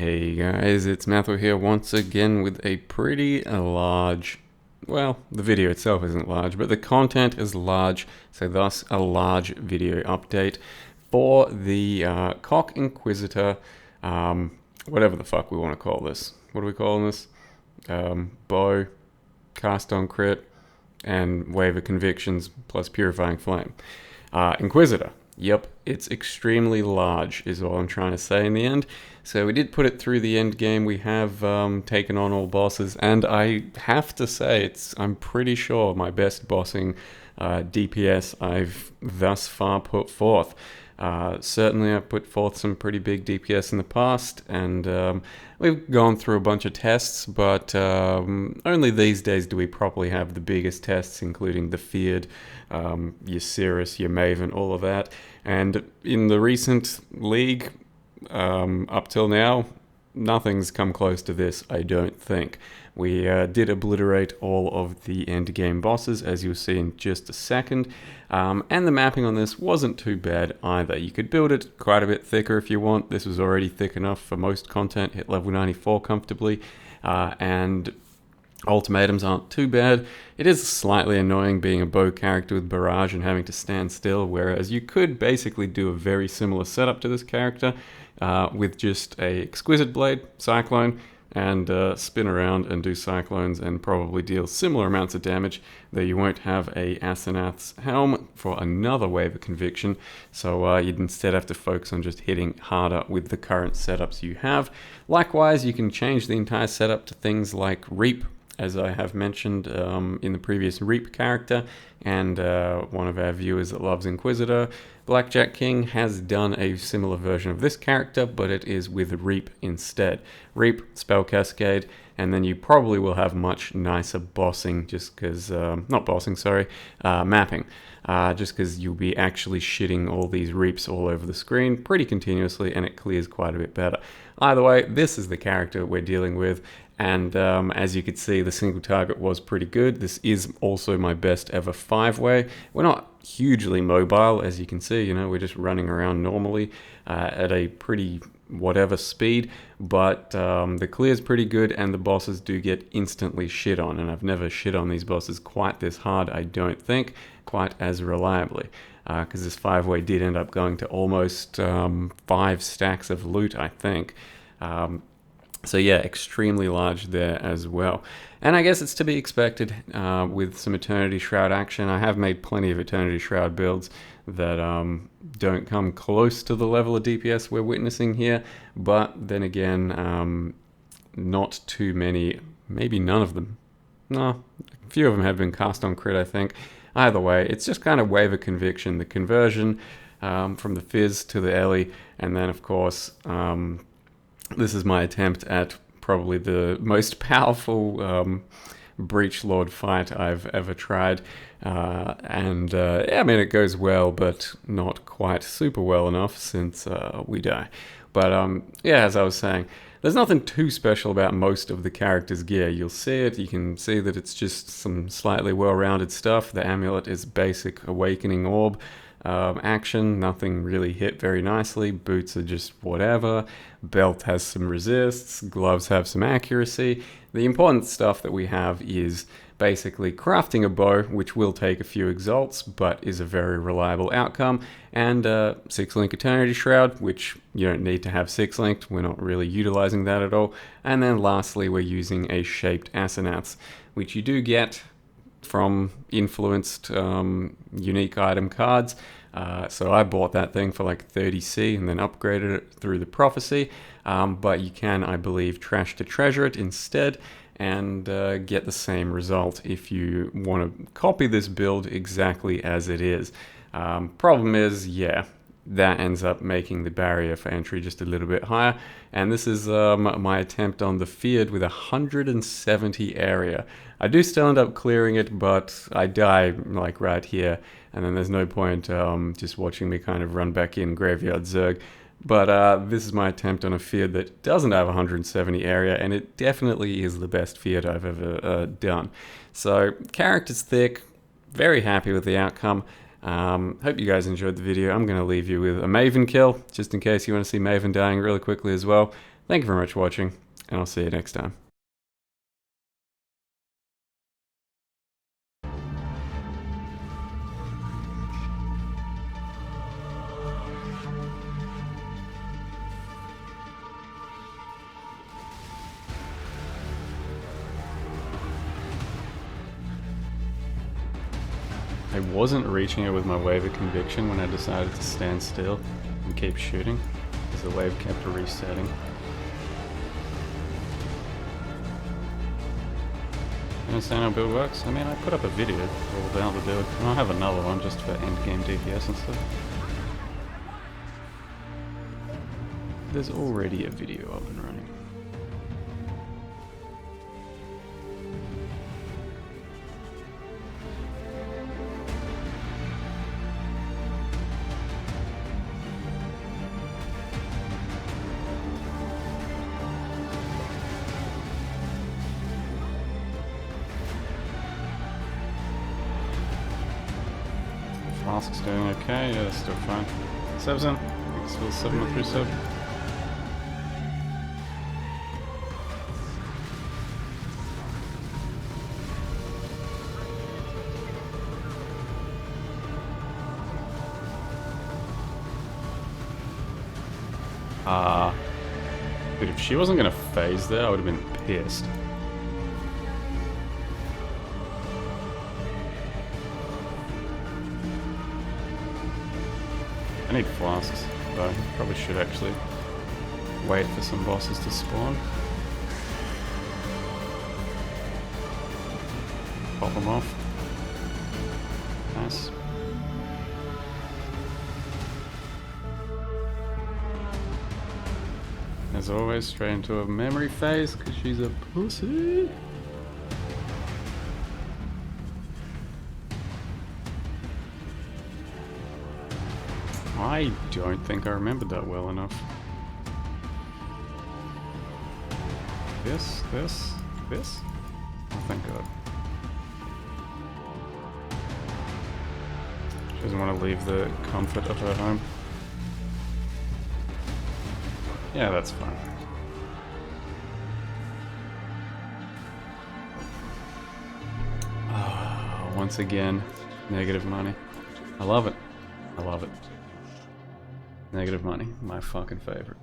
Hey guys, it's Matthew here once again with a pretty large, well, the video itself isn't large, but the content is large, so thus a large video update for the CoC Inquisitor, whatever the fuck we want to call this. What are we calling this? Bow, cast on crit, and wave of convictions plus purifying flame. Inquisitor. Yep, it's extremely large is all I'm trying to say in the end. So we did put it through the end game. We have taken on all bosses, and I have to say I'm pretty sure my best bossing DPS I've thus far put forth. Certainly I've put forth some pretty big DPS in the past, and we've gone through a bunch of tests, but only these days do we properly have the biggest tests, including the Feared, your Cirrus, your Maven, all of that. And in the recent league, up till now, nothing's come close to this, I don't think. We did obliterate all of the end game bosses, as you'll see in just a second, and the mapping on this wasn't too bad either. You could build it quite a bit thicker if you want. This was already thick enough for most content, hit level 94 comfortably, and ultimatums aren't too bad. It is slightly annoying being a bow character with barrage and having to stand still, whereas you could basically do a very similar setup to this character with just a exquisite blade, cyclone, and spin around and do cyclones and probably deal similar amounts of damage, though you won't have a Asenath's helm for another wave of conviction, so you'd instead have to focus on just hitting harder with the current setups you have. Likewise, you can change the entire setup to things like Reap, as I have mentioned in the previous Reap character, and one of our viewers that loves Inquisitor, Blackjack King, has done a similar version of this character, but it is with Reap instead. Reap, Spell Cascade, and then you probably will have much nicer bossing, just because, not bossing, sorry, mapping. Just because you'll be actually shitting all these Reaps all over the screen pretty continuously, and it clears quite a bit better. Either way, this is the character we're dealing with, and as you could see, the single target was pretty good. This is also my best ever 5-way. We're not hugely mobile, as you can see, you know, we're just running around normally at a pretty whatever speed, but the clear's pretty good, and the bosses do get instantly shit on, and I've never shit on these bosses quite this hard, I don't think, quite as reliably, because this 5-way did end up going to almost 5 stacks of loot, I think. So yeah, extremely large there as well. And I guess it's to be expected with some Eternity Shroud action. I have made plenty of Eternity Shroud builds that don't come close to the level of DPS we're witnessing here, but then again, not too many, maybe none of them. No, a few of them have been cast on crit, I think. Either way, it's just kind of wave of conviction, the conversion from the Fizz to the Ellie, and then of course, this is my attempt at probably the most powerful Breach Lord fight I've ever tried. Yeah, I mean, it goes well, but not quite super well enough since we die. But yeah, as I was saying, there's nothing too special about most of the character's gear. You'll see it, you can see that it's just some slightly well-rounded stuff. The amulet is basic Awakening Orb action, nothing really hit very nicely. Boots are just whatever. Belt has some resists, gloves have some accuracy. The important stuff that we have is basically crafting a bow, which will take a few exalts, but is a very reliable outcome, and 6-link Eternity Shroud, which you don't need to have 6-linked, we're not really utilizing that at all. And then lastly, we're using a Shaped Asenaths, which you do get from influenced unique item cards. So I bought that thing for like 30C and then upgraded it through the prophecy, but you can, I believe, trash to treasure it instead and get the same result if you want to copy this build exactly as it is. Problem is, yeah, that ends up making the barrier for entry just a little bit higher, and this is my attempt on the Feared with 170 area. I do still end up clearing it, but I die like right here, and then there's no point just watching me kind of run back in Graveyard Zerg. But this is my attempt on a Feared that doesn't have 170 area, and it definitely is the best Feared I've ever done. So, character's thick, very happy with the outcome. Hope you guys enjoyed the video. I'm going to leave you with a Maven kill, just in case you want to see Maven dying really quickly as well. Thank you very much for watching, and I'll see you next time. I wasn't reaching it with my wave of conviction when I decided to stand still and keep shooting, because the wave kept resetting. You understand how build works? I mean, I put up a video all about the build, and I'll have another one just for endgame DPS and stuff. There's already a video up and running. Flask's doing okay, yeah, that's still fine. Sebzen, still 7-3-7. Dude, if she wasn't gonna phase there, I would have been pissed. I need flasks, though. Probably should actually wait for some bosses to spawn. Pop them off. Nice. As always, straight into a memory phase, because she's a pussy. I don't think I remembered that well enough. This? Oh, thank God. She doesn't want to leave the comfort of her home. Yeah, that's fine. Oh, once again, negative money. I love it. I love it. Negative money, my fucking favorite.